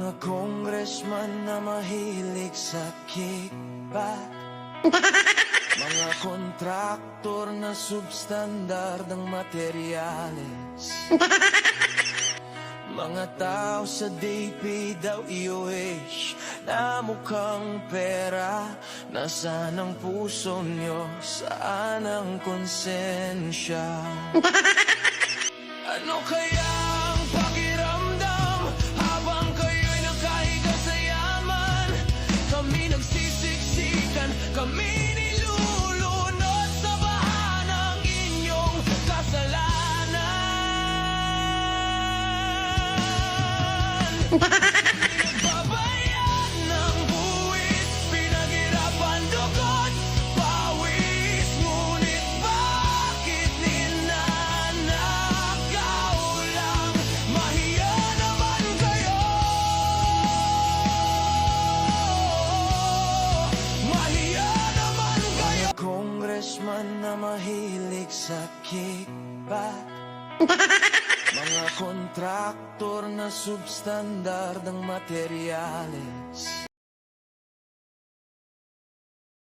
Mga congressman na mahilig sa kickback, mga kontraktor na substandard ang materyales, mga tao sa DPWH na mukhang pera. Nasaan ang puso nyo? Saan ang konsensya? Ano kaya ang pakiramdam habang kayo'y nakahiga sa yaman? Kami nagsisiksikan, kami nilulunod sa baha ng inyong kasalanan. Nagbabayad ng buwis, pinaghirapan dugot, pawis, ngunit bakit ninanakaw lang? Mahiya naman kayo! Mahiya naman kayo! Congressman na mahilig sa kickback, mga kontraktor na substandard ang materyales,